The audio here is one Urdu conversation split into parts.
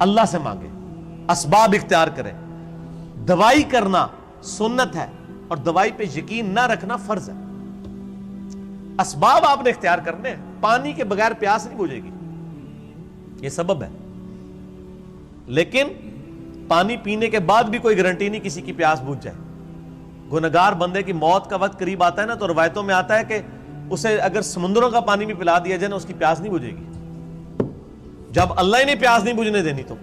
اللہ سے مانگے, اسباب اختیار کریں. دوائی کرنا سنت ہے اور دوائی پہ یقین نہ رکھنا فرض ہے. اسباب آپ نے اختیار کرنے ہیں. پانی کے بغیر پیاس نہیں بجھے گی, یہ سبب ہے, لیکن پانی پینے کے بعد بھی کوئی گارنٹی نہیں کسی کی پیاس بجھ جائے. گنہگار بندے کی موت کا وقت قریب آتا ہے نا, تو روایتوں میں آتا ہے کہ اسے اگر سمندروں کا پانی بھی پلا دیا جائے نا, اس کی پیاس نہیں بجھے گی. جب اللہ ہی نے پیاس نہیں بجھنے دینی تو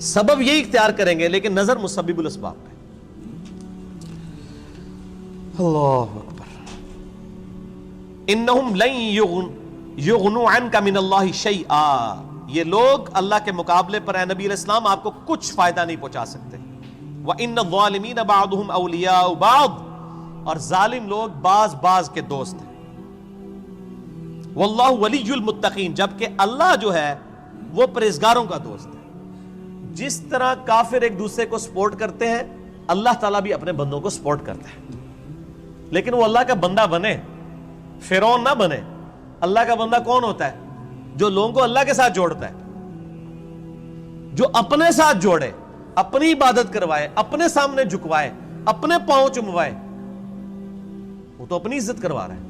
سبب یہی اختیار کریں گے, لیکن نظر مسبب الاسباب پہ. اللہ اکبر. انہم لن یغنوا عنک من اللہ شیئا, یہ لوگ اللہ کے مقابلے پر اے نبی علیہ السلام آپ کو کچھ فائدہ نہیں پہنچا سکتے. وَإِنَّ الظَّالِمِينَ بَعْضُهُمْ أَوْلِيَاءُ بَعْضٍ, اور ظالم لوگ بعض کے دوست ہیں. وَاللَّهُ وَلِيُّ الْمُتَّقِينَ, جبکہ اللہ جو ہے وہ پرہیزگاروں کا دوست ہے. جس طرح کافر ایک دوسرے کو سپورٹ کرتے ہیں, اللہ تعالیٰ بھی اپنے بندوں کو سپورٹ کرتا ہے. لیکن وہ اللہ کا بندہ بنے, فرعون نہ بنے. اللہ کا بندہ کون ہوتا ہے؟ جو لوگوں کو اللہ کے ساتھ جوڑتا ہے, جو اپنے ساتھ جوڑے, اپنی عبادت کروائے, اپنے سامنے جھکوائے, اپنے پاؤں چموائے. وہ تو اپنی عزت کروا رہا ہے.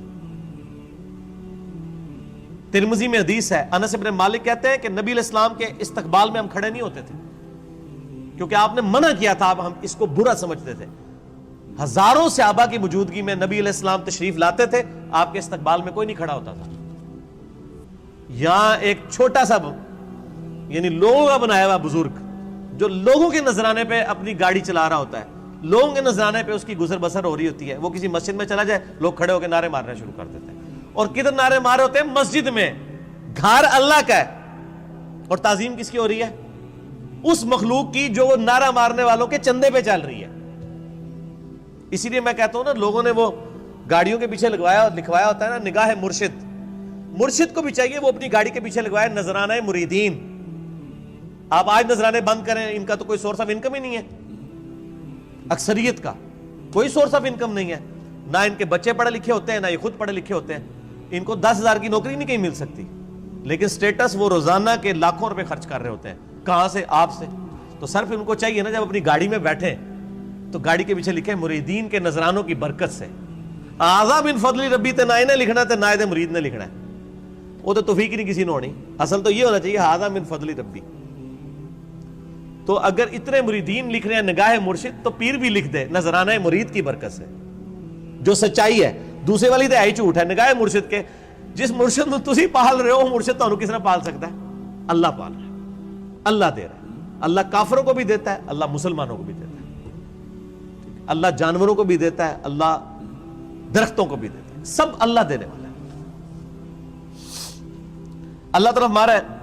ترمذی میں حدیث ہے, انس بن مالک کہتے ہیں کہ نبی علیہ السلام کے استقبال میں ہم کھڑے نہیں ہوتے تھے, کیونکہ آپ نے منع کیا تھا. اب ہم اس کو برا سمجھتے تھے. ہزاروں صحابہ کی موجودگی میں نبی علیہ السلام تشریف لاتے تھے, آپ کے استقبال میں کوئی نہیں کھڑا ہوتا تھا. یہاں ایک چھوٹا سا یعنی لوگوں کا بنایا ہوا بزرگ, جو لوگوں کے نذرانے پہ اپنی گاڑی چلا رہا ہوتا ہے, لوگوں کے نذرانے پہ اس کی گزر بسر ہو رہی ہوتی ہے, وہ کسی مسجد میں چلا جائے, لوگ کھڑے ہو کے نعرے مارنے شروع کر دیتے ہیں. اور کدھر نعرے مارے ہوتے ہیں؟ مسجد میں. گھر اللہ کا ہے, اور تعظیم کس کی ہو رہی ہے؟ اس مخلوق کی جو وہ نعرہ مارنے والوں کے چندے پہ چل رہی ہے. اسی لیے میں کہتا ہوں نا, لوگوں نے وہ گاڑیوں کے پیچھے لکھوایا ہوتا ہے نا, نگاہ مرشد. مرشد کو بھی چاہیے وہ اپنی گاڑی کے پیچھے لگوائے نذرانہ مریدین. آپ آج نذرانے بند کریں, ان کا تو کوئی سورس آف انکم ہی نہیں ہے. اکثریت کا کوئی سورس آف انکم نہیں ہے. نہ ان کے بچے پڑھے لکھے ہوتے ہیں, نہ یہ خود پڑھے لکھے ہوتے ہیں. ان کو 10,000 کی نوکری نہیں کہیں مل سکتی, لیکن سٹیٹس وہ روزانہ کے لاکھوں روپے خرچ کر رہے ہوتے ہیں. کہاں سے؟ آپ سے. تو صرف ان کو چاہیے نا, جب اپنی گاڑی میں بیٹھیں تو گاڑی کے پیچھے لکھیں مریدین کے نذرانوں کی برکت سے. اعظم من فضل ربی, تے نہ لکھنا تے نہ مرید نے لکھنا ہے. وہ تو توفیق نہیں کسی نے ہونی. اصل تو یہ ہونا چاہیے اعظم من فضل ربی. تو اگر اتنے مریدین لکھ رہے ہیں نگاہ مرشد, تو پیر بھی لکھ دے نذرانہ مرید کی برکت سے, جو سچائی ہے. دوسرے والی تو ہے جھوٹ ہے. نگاہ مرشد کے, جس مرشد میں تسی پال رہے ہو, مرشد تو کس نے پال سکتا ہے؟ اللہ پال رہا ہے, اللہ دے رہا ہے. اللہ کافروں کو بھی دیتا ہے, اللہ مسلمانوں کو بھی دیتا ہے. اللہ جانوروں کو بھی دیتا ہے, اللہ درختوں کو بھی دیتا ہے. سب اللہ دینے والا ہے. اللہ طرف مارا ہے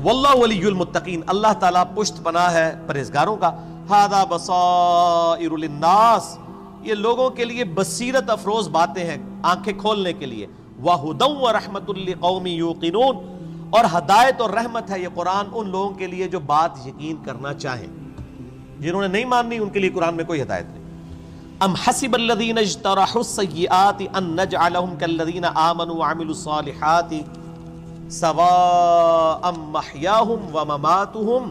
واللہ ولی المتقین, اللہ تعالیٰ پشت پناہ ہے پرہیزگاروں کا. ھذا بصائر للناس, یہ لوگوں کے لیے بصیرت افروز باتیں ہیں, آنکھیں کھولنے کے لیے. وہدی ورحمۃ لقوم یوقنون, اور ہدایت اور رحمت ہے یہ قرآن ان لوگوں کے لیے جو بات یقین کرنا چاہیں. جنہوں نے نہیں ماننی ان کے لیے قرآن میں کوئی ہدایت نہیں. ام حسب الذین اجترحوا السیئات ان نجعلہم کالذین آمنوا وعملوا الصالحات سواء محیاہم ومماتہم,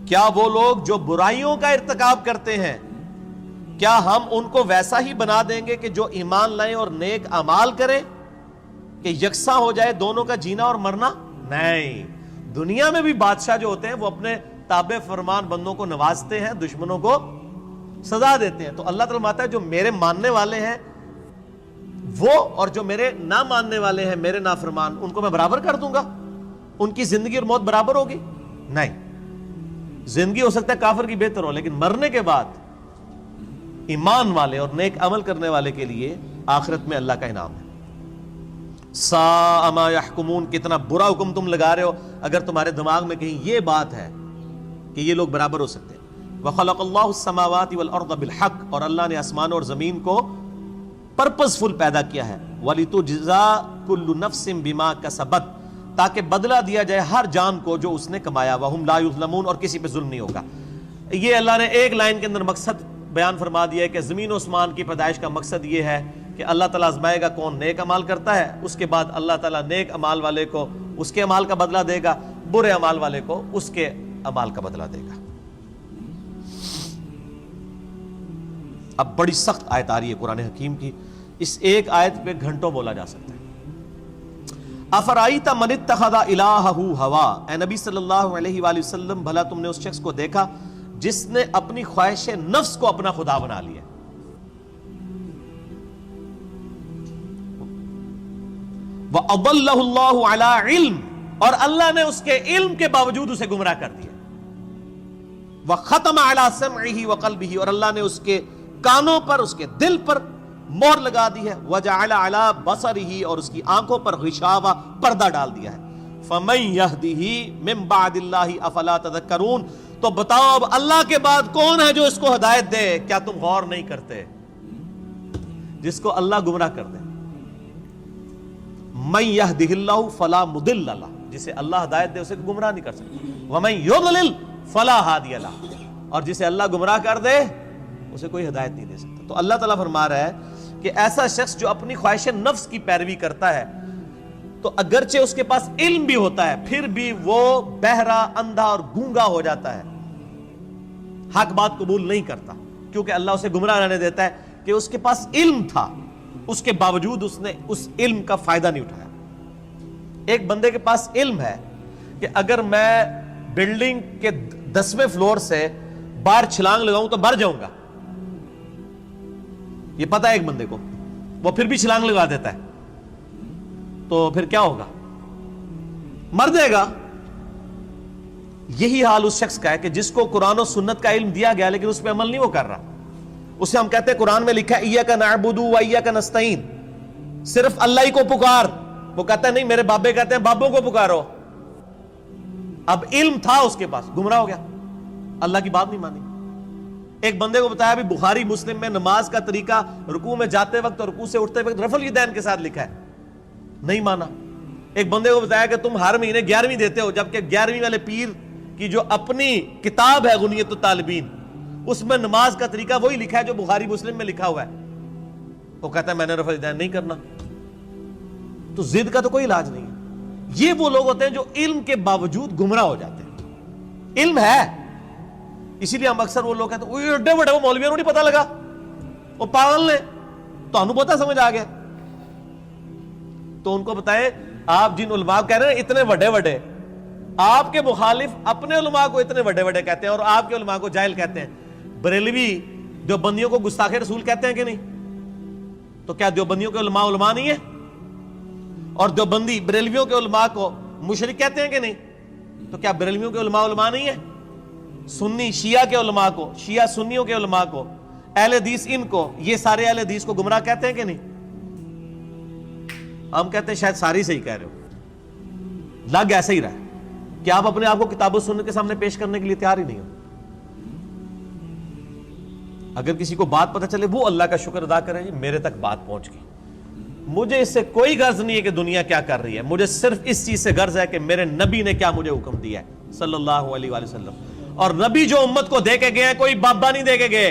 کیا وہ لوگ جو برائیوں کا ارتکاب کرتے ہیں, کیا ہم ان کو ویسا ہی بنا دیں گے کہ جو ایمان لائیں اور نیک اعمال کریں, کہ یکساں ہو جائے دونوں کا جینا اور مرنا؟ نہیں. دنیا میں بھی بادشاہ جو ہوتے ہیں وہ اپنے تابع فرمان بندوں کو نوازتے ہیں, دشمنوں کو سزا دیتے ہیں. تو اللہ تعالیٰ فرماتا ہے جو میرے ماننے والے ہیں وہ, اور جو میرے نہ ماننے والے ہیں میرے نافرمان, ان کو میں برابر کر دوں گا. ان کی زندگی اور موت برابر ہوگی؟ نہیں. زندگی ہو سکتا ہے کافر کی بہتر ہو, لیکن مرنے کے بعد ایمان والے اور نیک عمل کرنے والے کے لیے آخرت میں اللہ کا انعام ہے. ساء ما یحکمون, کتنا برا حکم تم لگا رہے ہو اگر تمہارے دماغ میں کہیں یہ بات ہے کہ یہ لوگ برابر ہو سکتے ہیں. وخلق اللہ السماوات والارض بالحق, اور اللہ نے آسمان اور زمین کو پرپز فل پیدا کیا ہے. وَلِتُجْزَا كُلُّ نَفْسٍ بِمَا كَسَبَتْ, تاکہ بدلہ دیا جائے ہر جان کو جو اس نے کمایا. وَهُمْ لَا يُظْلَمُونَ, اور کسی پہ ظلم نہیں ہوگا. یہ اللہ نے ایک لائن کے اندر مقصد بیان فرما دیا ہے کہ زمین و اسمان کی پیدائش کا مقصد یہ ہے کہ اللہ تعالیٰ آزمائے گا کون نیک عمال کرتا ہے, اس کے بعد اللہ تعالیٰ نیک عمال والے کو اس کے عمال کا بدلہ دے گا, برے اعمال والے کو اس کے اعمال کا بدلہ دے گا. اب بڑی سخت آیت آ رہی ہے قرآن حکیم کی, اس ایک آیت پہ گھنٹوں بولا جا سکتا ہے. افرائیت من اتخذ الہہ ہوا, اے نبی صلی اللہ علیہ وآلہ وسلم بھلا تم نے اس شخص کو دیکھا جس نے اپنی خواہش نفس کو اپنا خدا بنا لیا. وَأَضَلَّهُ اللَّهُ عَلَىٰ عِلْمٍ, اور اللہ نے اس کے علم کے باوجود اسے گمراہ کر دیا. وَخَتَمَ عَلَىٰ سَمْعِهِ وَقَلْبِهِ, اور اللہ نے اس کے کانوں پر, اس کے دل پر مہر لگا دی ہے. وَجَعَلَ عَلَىٰ بَصَرِهِ, اور اس کی آنکھوں پر غشاوہ, پردہ ڈال دیا ہے. فَمَن يَهْدِهِ مِن بَعْدِ اللَّهِ أَفَلَا تَذَكَّرُونَ, تو بتاؤ اب اللہ کے بعد کون ہے جو اس کو ہدایت دے, کیا تم غور نہیں کرتے؟ جس کو اللہ گمراہ کر دے. من يهده الله فلا مضل له, جسے اللہ ہدایت دے اسے گمراہ نہیں کر سکتا. ومن يضلل فلا هادي له, اور جسے اللہ گمراہ کر دے اسے کوئی ہدایت نہیں دے سکتا. تو اللہ تعالیٰ فرما رہا ہے کہ ایسا شخص جو اپنی خواہش نفس کی پیروی کرتا ہے, تو اگرچہ اس کے پاس علم بھی ہوتا ہے پھر بھی وہ بہرا, اندھا اور گونگا ہو جاتا ہے, حق بات قبول نہیں کرتا, کیونکہ اللہ اسے گمراہ رہنے دیتا ہے کہ اس کے پاس علم تھا, اس کے باوجود اس نے اس علم کا فائدہ نہیں اٹھایا. ایک بندے کے پاس علم ہے کہ اگر میں بلڈنگ کے 10ویں فلور سے باہر چھلانگ لگاؤں تو مر جاؤں گا, یہ پتا ہے ایک بندے کو, وہ پھر بھی چھلانگ لگا دیتا ہے, تو پھر کیا ہوگا؟ مر جائے گا. یہی حال اس شخص کا ہے کہ جس کو قرآن و سنت کا علم دیا گیا لیکن اس پہ عمل نہیں وہ کر رہا. اسے ہم کہتے ہیں قرآن میں لکھا ہے ایاک نعبد و ایاک نستعین, صرف اللہ ہی کو پکار. وہ کہتا ہے نہیں, میرے بابے کہتے ہیں بابوں کو پکارو. اب علم تھا اس کے پاس, گمراہ ہو گیا, اللہ کی بات نہیں مانی. ایک بندے کو بتایا بھی بخاری مسلم میں نماز کا طریقہ رکوع میں جاتے وقت اور رکوع سے اٹھتے وقت رفع الیدین کے ساتھ لکھا ہے, نہیں مانا. ایک بندے کو بتایا کہ تم ہر مہینے 11ویں دیتے ہو, جبکہ 11ویں والے پیر کی جو اپنی کتاب ہے غنیت الطالبین, اس میں نماز کا طریقہ وہی لکھا ہے جو بخاری مسلم میں لکھا ہوا ہے. وہ کہتا ہے میں نے رفع الیدین نہیں کرنا. تو ضد کا تو کوئی علاج نہیں ہے. یہ وہ لوگ ہوتے ہیں جو علم کے باوجود گمراہ ہو جاتے ہیں. علم ہے, اسی لیے ہم اکثر وہ لوگ کہتے ہیں ایڈے بڑے وہ مولویوں کو نہیں پتا لگا, وہ پاگل نے, تو انہوں پتا سمجھ آ گیا. تو ان کو بتائیں, آپ جن علماء کہہ رہے ہیں اتنے بڑے بڑے, آپ کے مخالف اپنے علماء کو اتنے بڑے بڑے کہتے ہیں اور آپ کے علماء کو جاہل کہتے ہیں. بریلوی دیوبندیوں کو گستاخ رسول کہتے ہیں کہ نہیں؟ تو کیا دیوبندیوں کے علماء علماء نہیں ہیں؟ اور دیوبندی بریلویوں کے علماء کو مشرک کہتے ہیں کہ نہیں؟ تو کیا بریلویوں کے علماء علماء نہیں ہیں؟ سنی شیعہ کے علماء کو, شیعہ سنیوں کے علماء کو, اہل حدیث ان کو, یہ سارے اہل حدیث کو گمراہ کہتے ہیں کہ نہیں؟ ہم کہتے ہیں شاید ساری صحیح کہہ رہے ہو. لگ ایسے ہی رہا ہے کہ آپ اپنے آپ کو کتاب و سنت کے سامنے پیش کرنے کے لیے تیار ہی نہیں ہو. اگر کسی کو بات پتہ چلے وہ اللہ کا شکر ادا کرے, جی میرے تک بات پہنچ گئی, مجھے اس سے کوئی غرض نہیں ہے کہ دنیا کیا کر رہی ہے, مجھے صرف اس چیز سے غرض ہے کہ میرے نبی نے کیا مجھے حکم دیا ہے صلی اللہ علیہ وآلہ وسلم. اور نبی جو امت کو دے کے گئے ہیں کوئی بابا نہیں دے کے گئے.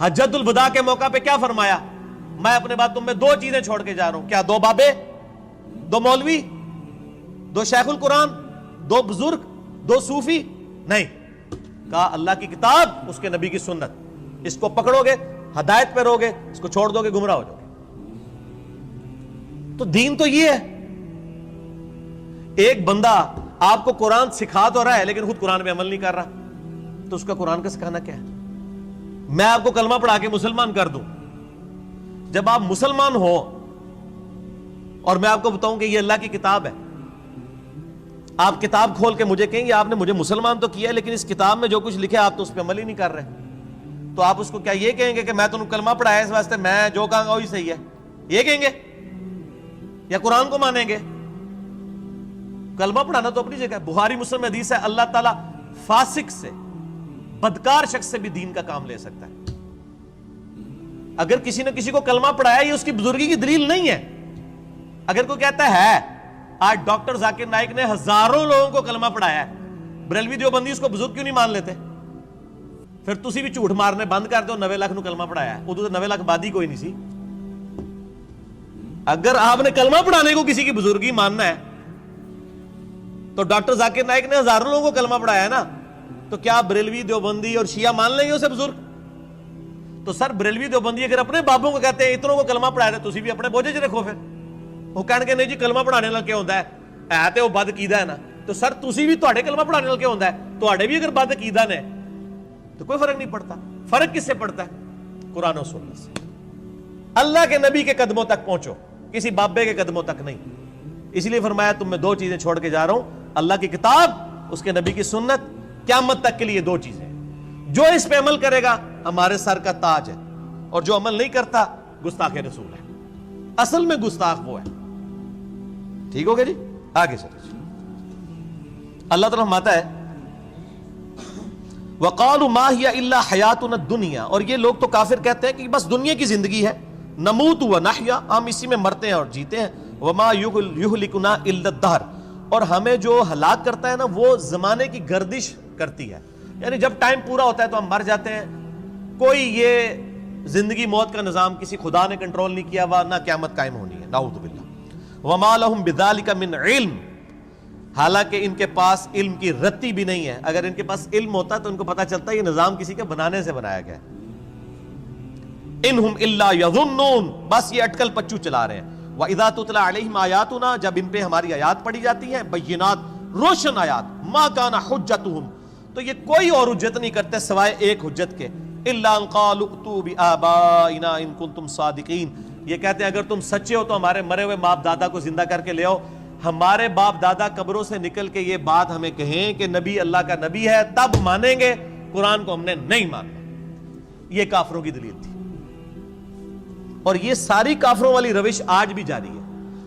حجۃ الوداع کے موقع پہ کیا فرمایا؟ میں اپنے بعد تم میں 2 چیزیں چھوڑ کے جا رہا ہوں. کیا 2 بابے, 2 مولوی, 2 شیخ القرآن, 2 بزرگ, 2 صوفی؟ نہیں. کہا اللہ کی کتاب, اس کے نبی کی سنت, اس کو پکڑو گے ہدایت پہ رہو گے, اس کو چھوڑ دو گے گمراہ ہو جاؤ گے. تو دین تو یہ ہے. ایک بندہ آپ کو قرآن سکھا تو رہا ہے لیکن خود قرآن میں عمل نہیں کر رہا, تو اس کا قرآن کا سکھانا کیا ہے؟ میں آپ کو کلمہ پڑھا کے مسلمان کر دوں, جب آپ مسلمان ہو اور میں آپ کو بتاؤں کہ یہ اللہ کی کتاب ہے, آپ کتاب کھول کے مجھے کہیں گے آپ نے مجھے مسلمان تو کیا ہے لیکن اس کتاب میں جو کچھ لکھا آپ تو اس پہ عمل ہی نہیں کر رہے, تو آپ اس کو کیا یہ کہیں گے کہ میں تمہیں کلمہ پڑھایا اس واسطے میں جو کہوں گا وہی صحیح ہے, یہ کہیں گے یا قرآن کو مانیں گے؟ کلمہ پڑھانا تو اپنی جگہ ہے. بخاری مسلم میں حدیث ہے اللہ تعالیٰ فاسق سے, بدکار شخص سے بھی دین کا کام لے سکتا ہے. اگر کسی نے کسی کو کلمہ پڑھایا یہ اس کی بزرگی کی دلیل نہیں ہے. اگر کوئی کہتا ہے آج ڈاکٹر ذاکر نائک نے ہزاروں لوگوں کو کلمہ پڑھایا ہے, بریلوی دیوبندی اس کو بزرگ کیوں نہیں مان لیتے؟ پھر تسی بھی جھوٹ مارنے بند کر دو, 90 لاکھ نو کلمہ پڑھایا ہے, ادو تو 90 لاکھ بادی کوئی نہیں سی. اگر آپ نے کلمہ پڑھانے کو کسی کی بزرگی ماننا ہے تو ڈاکٹر ذاکر نائک نے ہزاروں لوگوں کو کلمہ پڑھایا ہے نا, تو کیا بریلوی دیوبندی اور شیعہ مان لیں گے اسے بزرگ؟ تو سر بریلوی دیوبندی اگر اپنے بابوں کو کہتے ہیں اتنوں کو کلمہ پڑھا رہے, تو اسی بھی اپنے بوجھے چ رکھو. پھر وہ کہنے کہ نہیں جی کلمہ پڑھانے لگ کیا ہوتا ہے تے وہ بد عقیدہ ہے نا, تو سر تسی بھی تواڈے کلمہ پڑھانے لگ کیا ہوتا ہے, تواڈے بھی اگر بد عقیدہ نے تو کوئی فرق نہیں پڑتا. فرق کس سے پڑتا ہے؟ قرآن و سنت سے. اللہ کے نبی کے قدموں تک پہنچو, کسی بابے کے قدموں تک نہیں. اس لیے فرمایا تم میں 2 چیزیں چھوڑ کے جا رہا ہوں, اللہ کی کتاب, اس کے نبی کی سنت. قیامت تک کے لیے 2 چیزیں, جو اس پہ عمل کرے گا ہمارے سر کا تاج ہے, اور جو عمل نہیں کرتا گستاخ رسول ہے. اصل میں گستاخ وہ ہے. ٹھیک ہو گیا جی, آگے چلیں. اللہ تعالیٰ فرماتا ہے وَقَالُوا مَا هِيَ إِلَّا حَيَاتُنَا الدُّنْيَا, اور یہ لوگ تو کافر کہتے ہیں کہ بس دنیا کی زندگی ہے, نموت وَنَحْيَا, ہم اسی میں مرتے ہیں اور جیتے ہیں, وَمَا يُهْلِكُنَا إِلَّا الدَّهْرُ, اور ہمیں جو ہلاک کرتا ہے نا وہ زمانے کی گردش کرتی ہے, یعنی جب ٹائم پورا ہوتا ہے تو ہم مر جاتے ہیں. کوئی یہ زندگی موت کا نظام کسی خدا نے کنٹرول نہیں کیا ہوا, نہ قیامت قائم ہونی ہے, نعوذ باللہ. وَمَا لَهُمْ بِذَلِكَ مِنْ عِلْمٍ, حالانکہ ان کے پاس علم کی رتی بھی نہیں ہے. اگر ان کے پاس علم ہوتا تو ان کو پتا چلتا ہے یہ نظام کسی کے بنانے سے بنایا گیا ہے. اِنْهُمْ إِلَّا يَظُنُّونَ, بس یہ اٹکل پچو چلا رہے ہیں. وَإِذَا تُتْلَى عَلَيْهِمْ آيَاتُنَا, جب ان پہ ہماری آیات پڑھی جاتی ہیں, بینات, روشن آیات, مَا كَانَ حُجَّتُهُمْ, تو یہ کوئی اور حجت نہیں کرتے سوائے ایک حجت کے, إِلَّا أَنْ قَالُوا ائْتُوا بِآبَائِنَا إِن كُنتُمْ صَادِقِينَ, یہ کہتے ہیں اگر تم سچے ہو تو ہمارے مرے ہوئے باپ دادا کو زندہ کر کے لے آؤ. ہمارے باپ دادا قبروں سے نکل کے یہ بات ہمیں کہیں کہ نبی اللہ کا نبی ہے, تب مانیں گے, قرآن کو ہم نے نہیں ماننا. یہ کافروں کی دلیل تھی, اور یہ ساری کافروں والی روش آج بھی جاری ہے.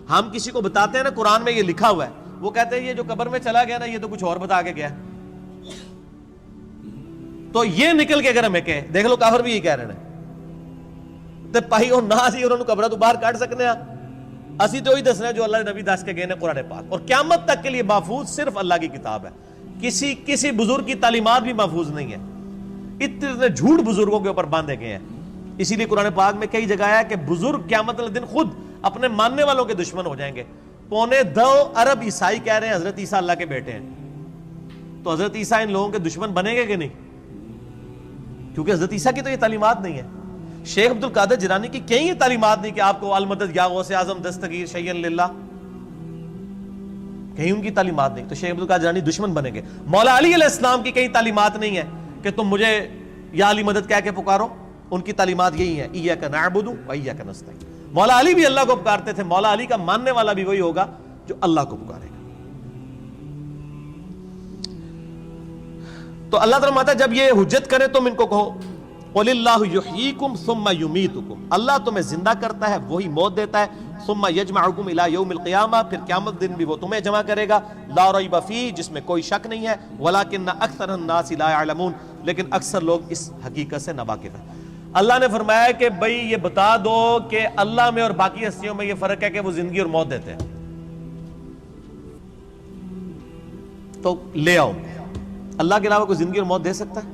ہم کسی کو بتاتے ہیں نا قرآن میں یہ لکھا ہوا ہے, وہ کہتے ہیں یہ جو قبر میں چلا گیا نا یہ تو کچھ اور بتا کے گیا. تو یہ نکل کے اگر ہمیں کہے, دیکھ لو کافر بھی یہ کہہ رہے ہیں تے پائی اور نہ اسی انہوں نے قبرہ تو باہر کاٹ سکنے ہیں, اسی تو ہی دسنا ہے جو اللہ نے نبی دس کے گئے نے قرآن پاک. اور قیامت تک کے لیے محفوظ صرف اللہ کی کتاب ہے, کسی بزرگ کی تعلیمات بھی محفوظ نہیں ہے. اتنے جھوٹ بزرگوں کے اوپر باندھے گئے ہیں. اسی لیے قرآن پاک میں کئی جگہ ہے کہ بزرگ قیامت والے دن خود اپنے ماننے والوں کے دشمن ہو جائیں گے. 2.25 ارب عیسائی کہہ رہے ہیں حضرت عیسیٰ اللہ کے بیٹے ہیں, تو حضرت عیسیٰ ان لوگوں کے دشمن بنیں گے کہ نہیں؟ کیونکہ حضرت عیسیٰ کی تو یہ تعلیمات نہیں ہے. شیخ عبد القادر جیلانی کی کہیں یہ تعلیمات نہیں کہ آپ کو المدد یا غوث اعظم دستگیر شیئن للہ, کہیں ان کی تعلیمات نہیں. تو شیخ عبد القادر جیلانی دشمن بنیں گے. مولا علی علیہ السلام کی کہیں تعلیمات نہیں ہے کہ تم مجھے یا علی مدد کہہ کے پکارو, ان کی تعلیمات یہی ہیں ایاک نعبد و ایاک نستعین. مولا علی بھی اللہ کو پکارتے تھے, مولا علی کا ماننے والا بھی وہی ہوگا جو اللہ کو پکارے گا. تو اللہ تعالیٰ فرماتا ہے جب یہ حجت کرے تم ان کو کہو قُلِ اللَّهُ يُحْيِيكُمْ ثُمَّ يُمِيتُكُمْ, اللہ تمہیں زندہ کرتا ہے وہی موت دیتا ہے. ثُمَّ يَجْمَعُكُمْ إِلَى يَوْمِ الْقِيَامَةِ, پھر قیامت دن بھی وہ تمہیں جمع کرے گا. لَا رَيْبَ فِيهِ, جس میں کوئی شک نہیں ہے. وَلَكِنَّ أَكْثَرَ النَّاسِ لَا يَعْلَمُونَ, لیکن اکثر لوگ اس حقیقت سے ناواقف ہیں. اللہ نے فرمایا کہ بھئی یہ بتا دو کہ اللہ میں اور باقی ہستیوں میں یہ فرق ہے کہ وہ زندگی اور موت دیتے ہیں. تو لے آؤ, اللہ کے علاوہ کوئی زندگی اور موت دے سکتا ہے؟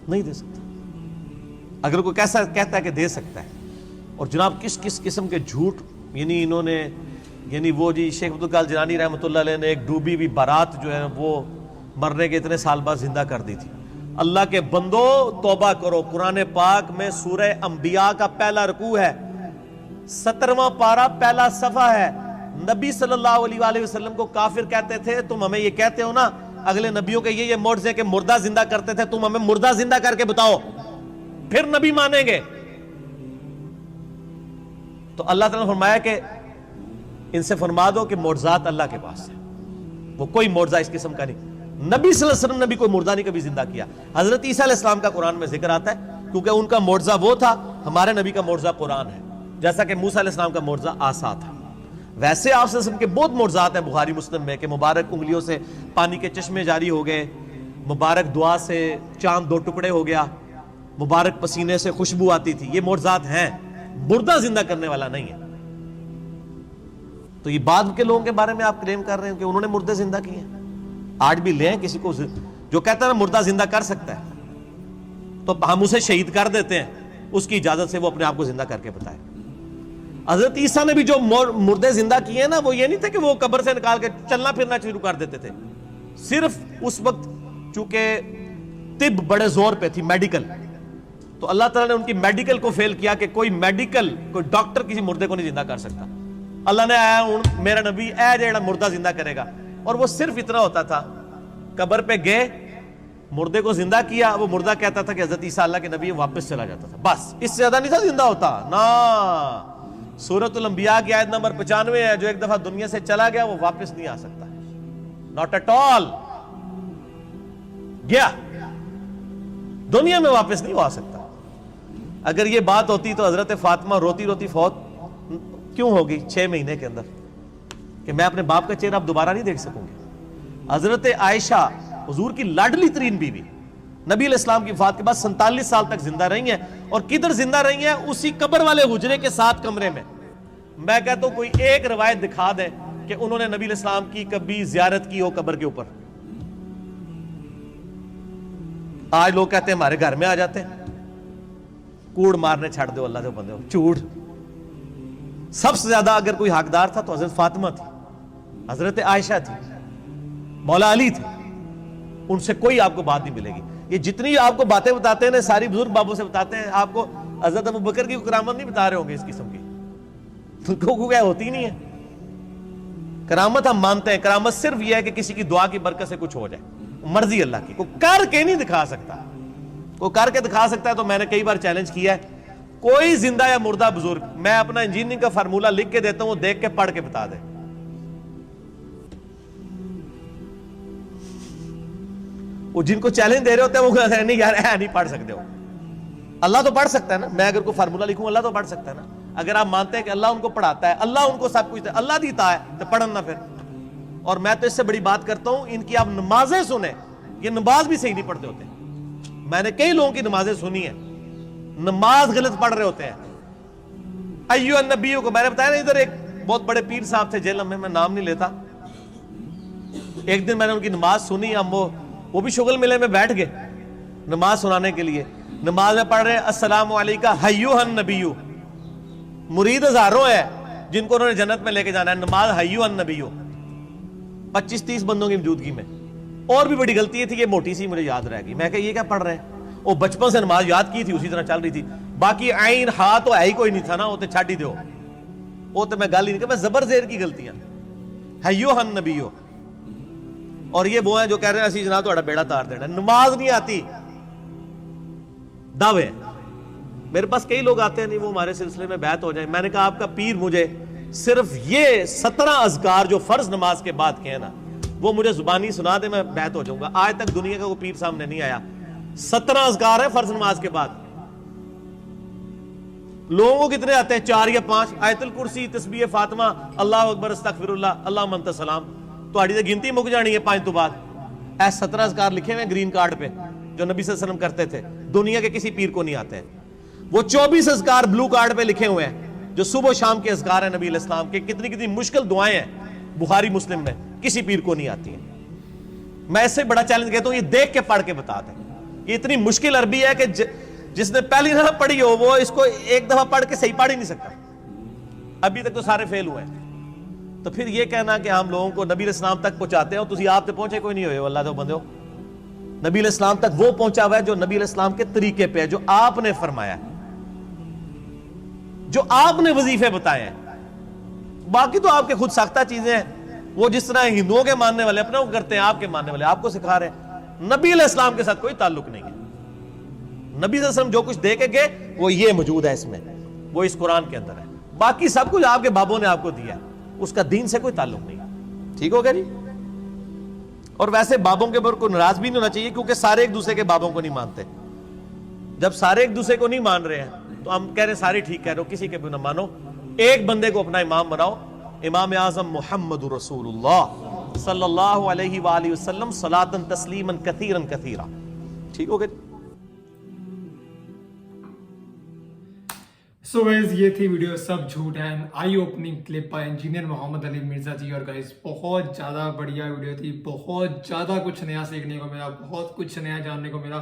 نہیں دے سکتا. اگر کوئی کیسا کہتا ہے کہ دے سکتا ہے, اور جناب کس قسم کے جھوٹ, یعنی انہوں نے, یعنی وہ جی شیخ عبد القادر جیلانی رحمۃ اللہ علیہ نے ایک ڈوبی ہوئی بارات جو ہے وہ مرنے کے اتنے سال بعد زندہ کر دی تھی. اللہ کے بندو توبہ کرو, قرآن پاک میں سورہ انبیاء کا پہلا رکوع ہے, 17واں پارہ پہلا صفحہ ہے. نبی صلی اللہ علیہ وآلہ وسلم کو کافر کہتے تھے, تم ہمیں یہ کہتے ہو نا اگلے نبیوں کے یہ معجزے کہ مردہ زندہ کرتے تھے, تم ہمیں مردہ زندہ کر کے بتاؤ پھر نبی مانیں گے. تو اللہ تعالیٰ نے فرمایا کہ ان سے فرما دو کہ معجزات اللہ کے پاس ہے, وہ کوئی معجزہ اس قسم کا نہیں. نبی صلی اللہ علیہ وسلم نے بھی کوئی مردہ نہیں کبھی زندہ کیا. حضرت عیسیٰ علیہ السلام کا قرآن میں ذکر آتا ہے کیونکہ ان کا معجزہ وہ تھا, ہمارے نبی کا معجزہ قرآن ہے. جیسا کہ موسیٰ علیہ السلام کا معجزہ عصا تھا, ویسے آپ صلی اللہ علیہ وسلم کے بہت معجزات ہیں بخاری مسلم میں کہ مبارک انگلیوں سے پانی کے چشمے جاری ہو گئے, مبارک دعا سے چاند 2 ٹکڑے ہو گیا, مبارک پسینے سے خوشبو آتی تھی. یہ معجزات ہیں, مردہ زندہ کرنے والا نہیں ہے. تو یہ بعد کے لوگوں کے بارے میں آپ کلیم کر رہے ہیں کہ انہوں نے مردے زندہ کیے ہیں. آج بھی لیں کسی کو جو کہتا ہے مردہ زندہ کر سکتا ہے تو ہم اسے شہید کر دیتے ہیں, اس کی اجازت سے وہ اپنے آپ کو زندہ کر کے بتائے. حضرت عیسیٰ نے بھی جو مردے زندہ کیے ہیں نا، وہ یہ نہیں تھے کہ وہ قبر سے نکال کے چلنا پھرنا شروع کر دیتے تھے. صرف اس وقت چونکہ طب بڑے زور پہ تھی، میڈیکل، تو اللہ تعالیٰ نے ان کی میڈیکل کو فیل کیا کہ کوئی ڈاکٹر کسی مردے کو نہیں زندہ کر سکتا. اللہ نے آیا ہوں میرا نبی اے جیڑا مردہ زندہ کرے گا. اور وہ صرف اتنا ہوتا تھا، قبر پہ گئے، مردے کو زندہ کیا، وہ مردہ کہتا تھا کہ حضرت عیسیٰ اللہ کے نبی، واپس چلا جاتا تھا. بس اس سے زیادہ نہیں تھا زندہ ہوتا نا. سورۃ الانبیاء کی آیت نمبر 95 ہے، جو ایک دفعہ دنیا سے چلا گیا وہ واپس نہیں آ سکتا. Not at all. گیا دنیا میں واپس نہیں آ سکتا. اگر یہ بات ہوتی تو حضرت فاطمہ روتی روتی فوت کیوں ہوگی 6 مہینے کے اندر، کہ میں اپنے باپ کا چہرہ اب دوبارہ نہیں دیکھ سکوں گی. حضرت عائشہ حضور کی لاڈلی ترین بیوی، نبی علیہ السلام کی وفات کے بعد 47 سال تک زندہ رہی ہیں. اور کدھر زندہ رہی ہیں؟ اسی قبر والے حجرے کے ساتھ کمرے میں. میں کہتا ہوں کوئی ایک روایت دکھا دے کہ انہوں نے نبی علیہ السلام کی کبھی زیارت کی ہو قبر کے اوپر. آج لوگ کہتے ہیں ہمارے گھر میں آ جاتے ہیں. کوڑ مارنے چھڑ دو اللہ کے بندے ہو، چوڑ. سب سے زیادہ اگر کوئی حقدار تھا تو حضرت فاطمہ تھی، حضرت عائشہ تھی، مولا علی تھے. ان سے کوئی آپ کو بات نہیں ملے گی. یہ جتنی آپ کو باتیں بتاتے ہیں نا، ساری بزرگ بابوں سے بتاتے ہیں. آپ کو حضرت ابو بکر کی کرامت نہیں بتا رہے ہوں گے اس قسم کی، کیا ہوتی نہیں ہے. کرامت ہم مانتے ہیں، کرامت صرف یہ ہے کہ کسی کی دعا کی برکت سے کچھ ہو جائے، مرضی اللہ کی. کوئی کر کے نہیں دکھا سکتا. کوئی کر کے دکھا سکتا ہے تو میں نے کئی بار چیلنج کیا ہے، کوئی زندہ یا مردہ بزرگ، میں اپنا انجینئرنگ کا فارمولہ لکھ کے دیتا ہوں، وہ دیکھ کے پڑھ کے بتا دے. وہ جن کو چیلنج دے رہے ہوتے ہیں وہ کہتے ہیں نہیں یار نہیں پڑھ سکتے ہو. اللہ تو پڑھ سکتا ہے نا. میں اگر کوئی فارمولہ لکھوں اللہ تو پڑھ سکتا ہے نا. اگر آپ مانتے ہیں کہ اللہ ان کو پڑھاتا ہے، اللہ ان کو سب کچھ اللہ دیتا ہے، تو پڑھن نہ پھر. اور میں تو اس سے بڑی بات کرتا ہوں، ان کی آپ نمازیں سنیں، یہ نماز بھی صحیح نہیں پڑھتے ہوتے. میں نے کئی لوگوں کی نمازیں سنی ہیں، نماز غلط پڑھ رہے ہوتے ہیں. ایو النبیوں کو میں نے بتایا نا، ادھر ایک بہت بڑے پیر صاحب تھے جیلم میں نام نہیں لیتا. ایک دن میں نے ان کی نماز سنی. ہم وہ بھی شغل ملے میں بیٹھ گئے نماز سنانے کے لیے. نماز میں پڑھ رہے ہیں السلام علیکہ ایھا النبی. مرید ہزاروں ہے جن کو انہوں نے جنت میں لے کے جانا ہے. نماز ایھا النبی 25-30 بندوں کی موجودگی میں. اور بھی بڑی غلطی تھی، یہ موٹی سی مجھے یاد رہ گئی. میں کہ یہ کیا پڑھ رہے ہیں؟ وہ بچپن سے نماز یاد کی تھی، اسی طرح چل رہی تھی. باقی عین ہا تو ہے ہی کوئی نہیں تھا نا، وہ تو چھڈ ہی دو. وہ تو میں گل ہی نہیں کہ میں زبر زیر کی غلطیاں. ایھا النبی. اور یہ وہ ہیں جو کہہ رہے ہیں اسی جناب تہاڈا بیڑا تار دینا. نماز نہیں آتی، دعوے. میرے پاس کئی لوگ آتے ہیں نہیں وہ ہمارے سلسلے میں بیعت ہو جائیں. میں نے کہا آپ کا پیر مجھے صرف یہ 17 اذکار جو فرض نماز کے بعد کے ہیں نا، وہ مجھے زبانی سنا دے، میں بیعت ہو جاؤں گا. آج تک دنیا کا کوئی پیر سامنے نہیں آیا. 17 اذکار ہیں فرض نماز کے بعد. لوگوں کو کتنے آتے ہیں؟ 4 یا 5. آیت الکرسی، تسبیح فاطمہ، اللہ اکبر، استغفر اللہ، اللہم انت السلام. تہاڈی تے گنتی مک جانی ہے 5 تو بعد. اے 17 اذکار لکھے ہوئے گرین کارڈ پہ جو نبی صلی اللہ علیہ وسلم کرتے تھے، دنیا کے کسی پیر کو نہیں آتے ہیں. وہ 24 اذکار بلو کارڈ پہ لکھے ہوئے ہیں جو صبح و شام کے اذکار ہیں نبی علیہ السلام کے. کتنی کتنی مشکل دعائیں ہیں بخاری مسلم میں، کسی پیر کو نہیں آتی ہیں. میں اس سے بڑا چیلنج کہتا ہوں یہ دیکھ کے پڑھ کے بتا دیں. یہ اتنی مشکل عربی ہے کہ جس نے پہلی دفعہ پڑھی ہو وہ اس کو ایک دفعہ پڑھ کے صحیح پڑھ ہی نہیں سکتا. ابھی تک تو سارے فیل ہوئے ہیں. تو پھر یہ کہنا کہ ہم لوگوں کو نبی علیہ السلام تک پہنچاتے ہیں، تسی آپ تے پہنچے کوئی نہیں ہوئے ہو. اللہ دے بندے ہو، نبی علیہ السلام تک وہ پہنچا ہوا ہے جو نبی علیہ السلام کے طریقے پہ ہے، جو آپ نے فرمایا ہے، جو آپ نے وظیفے بتائے ہیں. باقی تو آپ کے خود ساختہ چیزیں ہیں. وہ جس طرح ہندوؤں کے ماننے والے اپنا وہ کرتے ہیں، آپ کے ماننے والے آپ کو سکھا رہے ہیں. نبی علیہ السلام کے ساتھ کوئی تعلق نہیں ہے. نبی صلی اللہ علیہ وسلم جو کچھ دے کے گئے وہ یہ موجود ہے اس میں، وہ اس قرآن کے اندر ہے. باقی سب کچھ آپ کے بابوں نے آپ کو دیا ہے، اس کا دین سے کوئی تعلق نہیں. ٹھیک ہو گیا جی؟ اور ویسے بابوں کے اوپر کوئی ناراض بھی نہیں ہونا چاہیے، کیونکہ سارے ایک دوسرے کے بابوں کو نہیں مانتے. جب سارے ایک دوسرے کو نہیں مان رہے ہیں تو ہم کہہ رہے ہیں سارے ٹھیک کہہ رہے ہو، کسی کے بھی نہ مانو. ایک بندے کو اپنا امام بناؤ. امام اعظم محمد رسول اللہ صلی اللہ علیہ وآلہ وسلم صلاۃ تسلیما کثیرا کثیرا. ٹھیک ہو گیا؟ سو گائز یہ تھی ویڈیو سب جھوٹ ہے، eye opening clip by engineer Muhammad Ali Mirza ji. اور گائز بہت زیادہ بڑھیا ویڈیو تھی، بہت زیادہ کچھ نیا سیکھنے کو ملا، بہت کچھ نیا جاننے کو ملا.